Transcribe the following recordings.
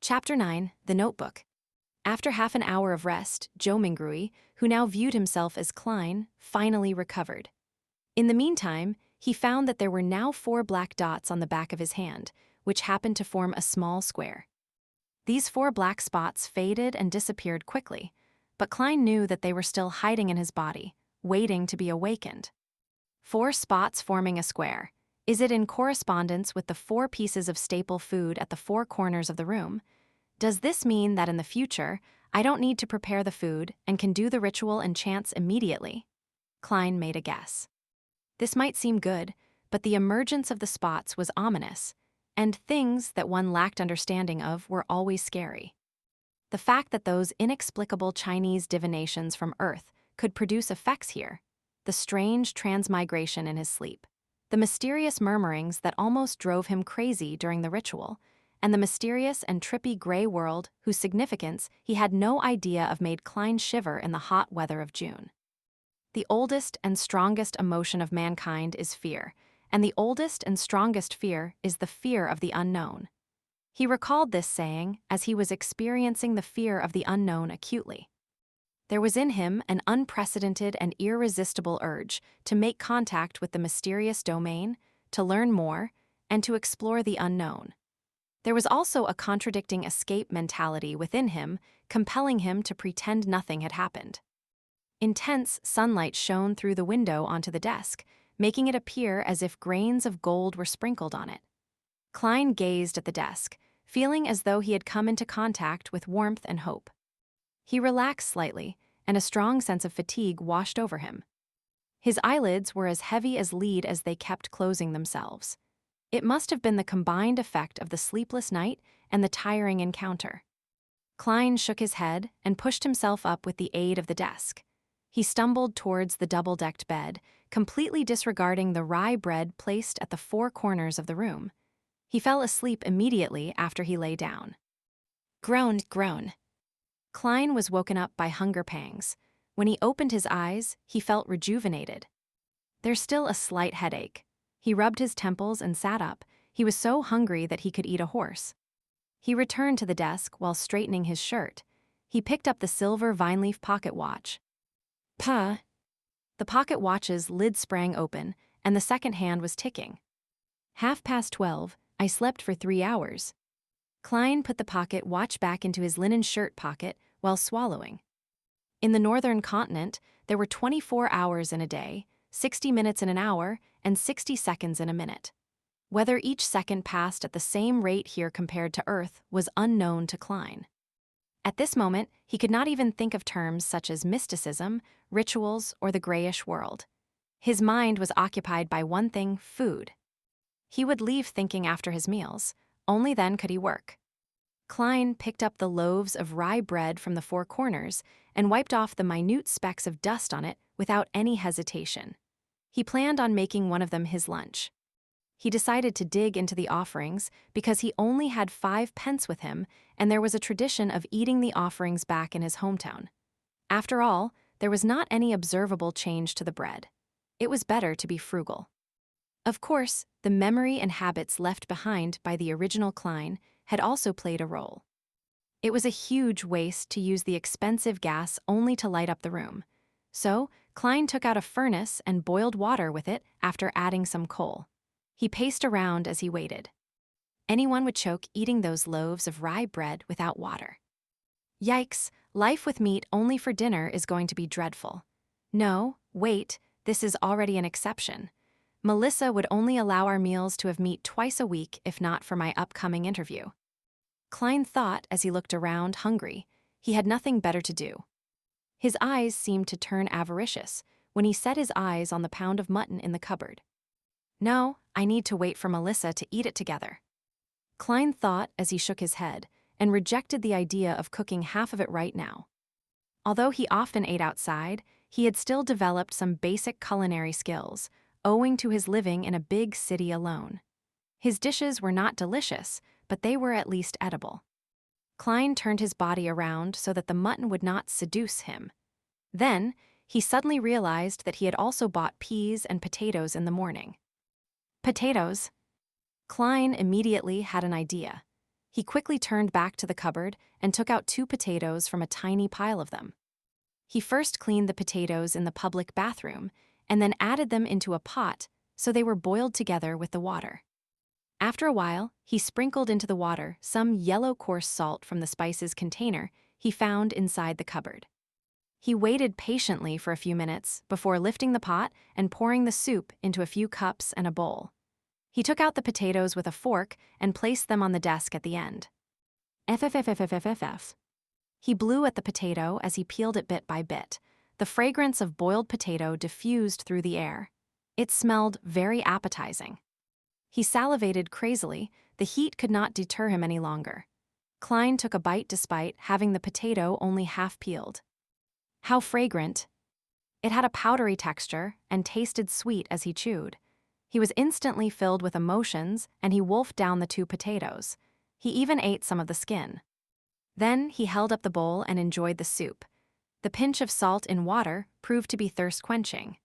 Chapter 9, The Notebook. After half an hour of rest, Joe Mingrui, who now viewed himself as Klein, finally recovered. In the meantime, he found that there were now 4 black dots on the back of his hand, which happened to form a small square. These 4 black spots faded and disappeared quickly, but Klein knew that they were still hiding in his body, waiting to be awakened. 4 spots forming a square. Is it in correspondence with the 4 pieces of staple food at the 4 corners of the room? Does this mean that in the future, I don't need to prepare the food and can do the ritual and chants immediately? Klein made a guess. This might seem good, but the emergence of the spots was ominous, and things that one lacked understanding of were always scary. The fact that those inexplicable Chinese divinations from Earth could produce effects here, the strange transmigration in his sleep, the mysterious murmurings that almost drove him crazy during the ritual, and the mysterious and trippy gray world whose significance he had no idea of made Klein shiver in the hot weather of June. The oldest and strongest emotion of mankind is fear, and the oldest and strongest fear is the fear of the unknown. He recalled this saying as he was experiencing the fear of the unknown acutely. There was in him an unprecedented and irresistible urge to make contact with the mysterious domain, to learn more, and to explore the unknown. There was also a contradicting escape mentality within him, compelling him to pretend nothing had happened. Intense sunlight shone through the window onto the desk, making it appear as if grains of gold were sprinkled on it. Klein gazed at the desk, feeling as though he had come into contact with warmth and hope. He relaxed slightly, and a strong sense of fatigue washed over him. His eyelids were as heavy as lead as they kept closing themselves. It must have been the combined effect of the sleepless night and the tiring encounter. Klein shook his head and pushed himself up with the aid of the desk. He stumbled towards the double-decked bed, completely disregarding the rye bread placed at the 4 corners of the room. He fell asleep immediately after he lay down. Groan. Klein was woken up by hunger pangs. When he opened his eyes, he felt rejuvenated. There's still a slight headache. He rubbed his temples and sat up. He was so hungry that he could eat a horse. He returned to the desk while straightening his shirt. He picked up the silver vine-leaf pocket watch. The pocket watch's lid sprang open, and the second hand was ticking. 12:30, I slept for 3 hours. Klein put the pocket watch back into his linen shirt pocket while swallowing. In the northern continent, there were 24 hours in a day, 60 minutes in an hour, and 60 seconds in a minute. Whether each second passed at the same rate here compared to Earth was unknown to Klein. At this moment, he could not even think of terms such as mysticism, rituals, or the grayish world. His mind was occupied by one thing: food. He would leave thinking after his meals. Only then could he work. Klein picked up the loaves of rye bread from the 4 corners and wiped off the minute specks of dust on it without any hesitation. He planned on making one of them his lunch. He decided to dig into the offerings because he only had 5 pence with him, and there was a tradition of eating the offerings back in his hometown. After all, there was not any observable change to the bread. It was better to be frugal. Of course, the memory and habits left behind by the original Klein had also played a role. It was a huge waste to use the expensive gas only to light up the room. So, Klein took out a furnace and boiled water with it after adding some coal. He paced around as he waited. Anyone would choke eating those loaves of rye bread without water. Yikes, life with meat only for dinner is going to be dreadful. No, wait, this is already an exception. Melissa would only allow our meals to have meat twice a week if not for my upcoming interview. Klein thought as he looked around, hungry. He had nothing better to do. His eyes seemed to turn avaricious when he set his eyes on the pound of mutton in the cupboard. No, I need to wait for Melissa to eat it together. Klein thought as he shook his head and rejected the idea of cooking half of it right now. Although he often ate outside, he had still developed some basic culinary skills, owing to his living in a big city alone. His dishes were not delicious, but they were at least edible. Klein turned his body around so that the mutton would not seduce him. Then, he suddenly realized that he had also bought peas and potatoes in the morning. Potatoes? Klein immediately had an idea. He quickly turned back to the cupboard and took out 2 potatoes from a tiny pile of them. He first cleaned the potatoes in the public bathroom and then added them into a pot so they were boiled together with the water. After a while, he sprinkled into the water some yellow coarse salt from the spices container he found inside the cupboard. He waited patiently for a few minutes before lifting the pot and pouring the soup into a few cups and a bowl. He took out the potatoes with a fork and placed them on the desk at the end. FFFFFFF. He blew at the potato as he peeled it bit by bit. The fragrance of boiled potato diffused through the air. It smelled very appetizing. He salivated crazily. The heat could not deter him any longer. Klein took a bite despite having the potato only half peeled. How fragrant! It had a powdery texture and tasted sweet as he chewed. He was instantly filled with emotions and he wolfed down the 2 potatoes. He even ate some of the skin. Then he held up the bowl and enjoyed the soup. The pinch of salt in water proved to be thirst-quenching.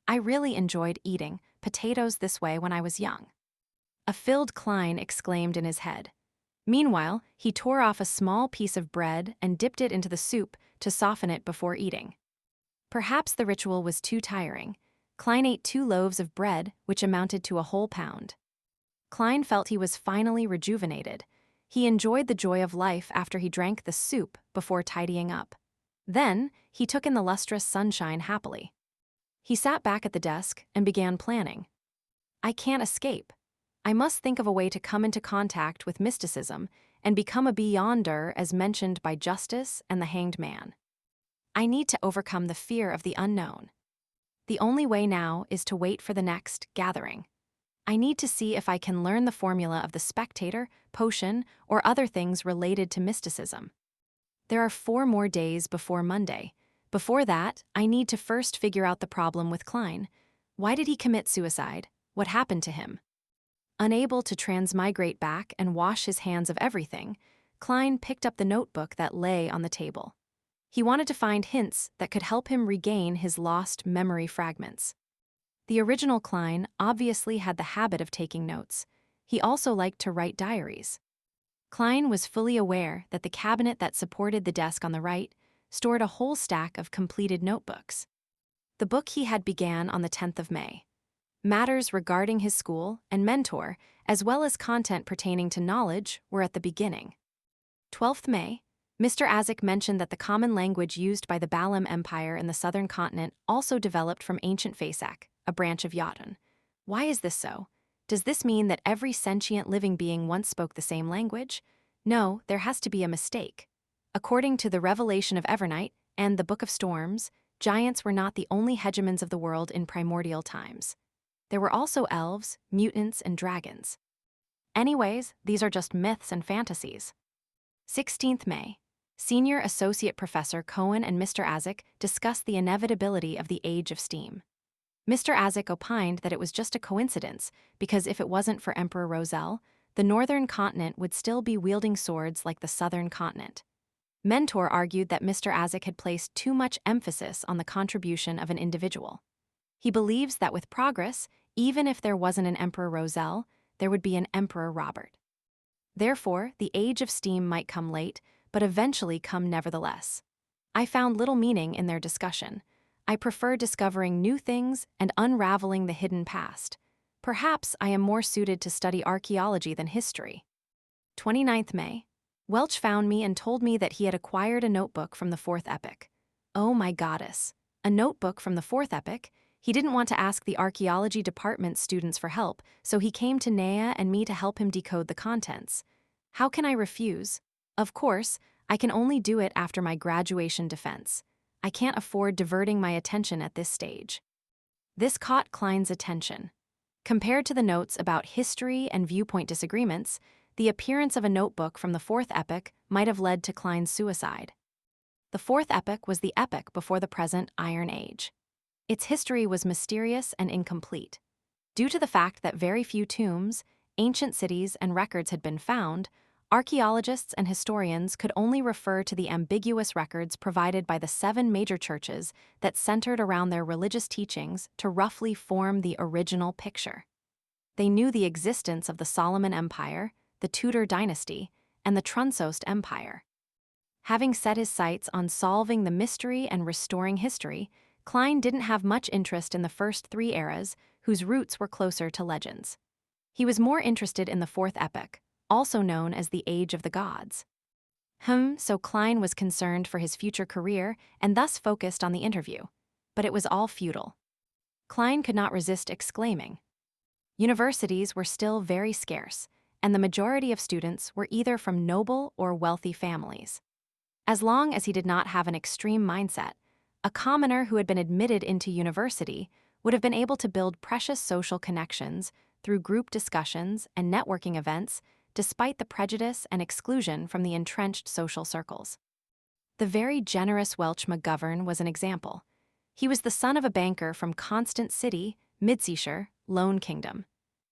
I really enjoyed eating potatoes this way when I was young. A filled Klein exclaimed in his head. Meanwhile, he tore off a small piece of bread and dipped it into the soup to soften it before eating. Perhaps the ritual was too tiring. Klein ate 2 loaves of bread, which amounted to a whole pound. Klein felt he was finally rejuvenated. He enjoyed the joy of life after he drank the soup before tidying up. Then, he took in the lustrous sunshine happily. He sat back at the desk and began planning. I can't escape. I must think of a way to come into contact with mysticism and become a beyonder as mentioned by Justice and the Hanged Man. I need to overcome the fear of the unknown. The only way now is to wait for the next gathering. I need to see if I can learn the formula of the spectator, potion, or other things related to mysticism. There are 4 more days before Monday. Before that, I need to first figure out the problem with Klein. Why did he commit suicide? What happened to him? Unable to transmigrate back and wash his hands of everything, Klein picked up the notebook that lay on the table. He wanted to find hints that could help him regain his lost memory fragments. The original Klein obviously had the habit of taking notes. He also liked to write diaries. Klein was fully aware that the cabinet that supported the desk on the right stored a whole stack of completed notebooks. The book he had began on the 10th of May. Matters regarding his school and mentor, as well as content pertaining to knowledge, were at the beginning. 12th May, Mr. Azik mentioned that the common language used by the Balam Empire in the southern continent also developed from ancient Fasak, a branch of Jotun. Why is this so? Does this mean that every sentient living being once spoke the same language? No, there has to be a mistake. According to the Revelation of Evernight and the Book of Storms, giants were not the only hegemons of the world in primordial times. There were also elves, mutants, and dragons. Anyways, these are just myths and fantasies. 16th May. Senior Associate Professor Cohen and Mr. Azik discussed the inevitability of the Age of Steam. Mr. Azik opined that it was just a coincidence because if it wasn't for Emperor Roselle, the northern continent would still be wielding swords like the southern continent. Mentor argued that Mr. Azik had placed too much emphasis on the contribution of an individual. He believes that with progress, even if there wasn't an Emperor Roselle, there would be an Emperor Robert. Therefore, the Age of Steam might come late, but eventually come nevertheless. I found little meaning in their discussion. I prefer discovering new things and unraveling the hidden past. Perhaps I am more suited to study archaeology than history. 29th May. Welch found me and told me that he had acquired a notebook from the 4th epoch. Oh my goddess. A notebook from the 4th epoch? He didn't want to ask the archaeology department students for help, so he came to Nea and me to help him decode the contents. How can I refuse? Of course, I can only do it after my graduation defense. I can't afford diverting my attention at this stage. This caught Klein's attention. Compared to the notes about history and viewpoint disagreements, the appearance of a notebook from the 4th epoch might have led to Klein's suicide. The 4th epoch was the epoch before the present Iron Age. Its history was mysterious and incomplete. Due to the fact that very few tombs, ancient cities, and records had been found, archaeologists and historians could only refer to the ambiguous records provided by the 7 major churches that centered around their religious teachings to roughly form the original picture. They knew the existence of the Solomon Empire, the Tudor dynasty, and the Trunsost Empire. Having set his sights on solving the mystery and restoring history, Klein didn't have much interest in the first three eras, whose roots were closer to legends. He was more interested in the fourth epoch, also known as the Age of the Gods. So Klein was concerned for his future career and thus focused on the interview. But it was all futile. Klein could not resist exclaiming. Universities were still very scarce, and the majority of students were either from noble or wealthy families. As long as he did not have an extreme mindset, a commoner who had been admitted into university would have been able to build precious social connections through group discussions and networking events despite the prejudice and exclusion from the entrenched social circles. The very generous Welch McGovern was an example. He was the son of a banker from Constant City, Midseashire, Lone Kingdom.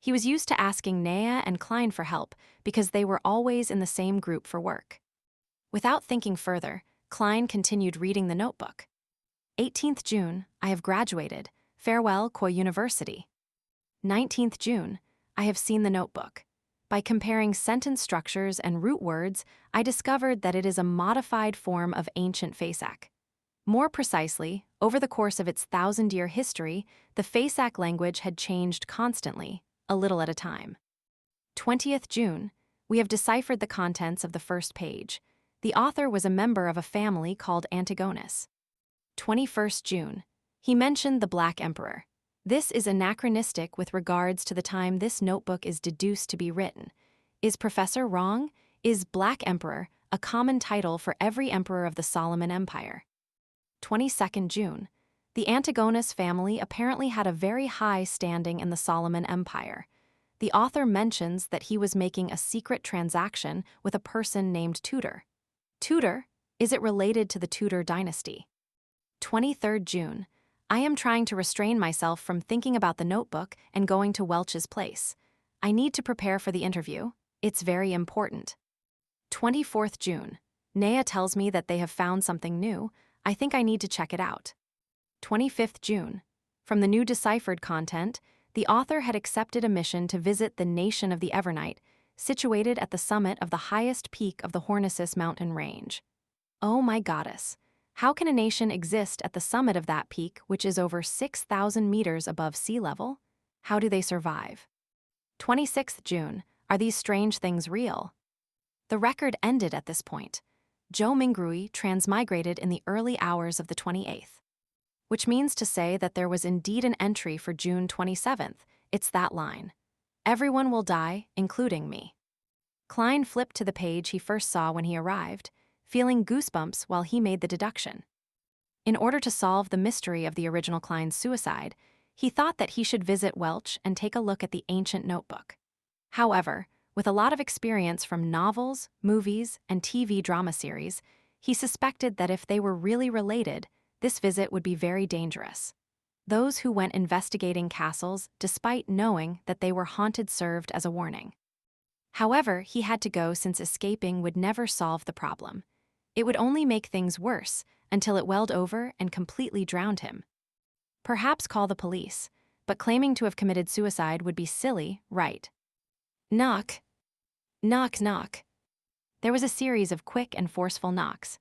He was used to asking Nea and Klein for help because they were always in the same group for work. Without thinking further, Klein continued reading the notebook. 18th June, I have graduated. Farewell, Koy University. 19th June, I have seen the notebook. By comparing sentence structures and root words, I discovered that it is a modified form of ancient Faesak. More precisely, over the course of its 1,000-year history, the Faesak language had changed constantly, a little at a time. 20th June, we have deciphered the contents of the first page. The author was a member of a family called Antigonus. 21st June, he mentioned the Black Emperor. This is anachronistic with regards to the time this notebook is deduced to be written. Is Professor wrong? Is Black Emperor a common title for every emperor of the Solomon Empire? 22nd June, the Antigonus family apparently had a very high standing in the Solomon Empire. The author mentions that he was making a secret transaction with a person named Tudor. Tudor? Is it related to the Tudor dynasty? 23rd June, I am trying to restrain myself from thinking about the notebook and going to Welch's place. I need to prepare for the interview. It's very important. 24th June, Nea tells me that they have found something new. I think I need to check it out. 25th June, from the new deciphered content, the author had accepted a mission to visit the Nation of the Evernight, situated at the summit of the highest peak of the Hornisus mountain range. Oh my goddess! How can a nation exist at the summit of that peak, which is over 6,000 meters above sea level? How do they survive? 26th June, are these strange things real? The record ended at this point. Zhou Mingrui transmigrated in the early hours of the 28th. Which means to say that there was indeed an entry for June 27th. It's that line. Everyone will die, including me. Klein flipped to the page he first saw when he arrived, feeling goosebumps while he made the deduction. In order to solve the mystery of the original Klein's suicide, he thought that he should visit Welch and take a look at the ancient notebook. However, with a lot of experience from novels, movies, and TV drama series, he suspected that if they were really related, this visit would be very dangerous. Those who went investigating castles despite knowing that they were haunted served as a warning. However, he had to go since escaping would never solve the problem. It would only make things worse until it welled over and completely drowned him. Perhaps call the police, but claiming to have committed suicide would be silly, right? Knock. Knock, knock. There was a series of quick and forceful knocks.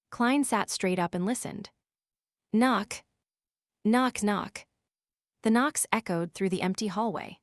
Klein sat straight up and listened. Knock. Knock, knock. The knocks echoed through the empty hallway.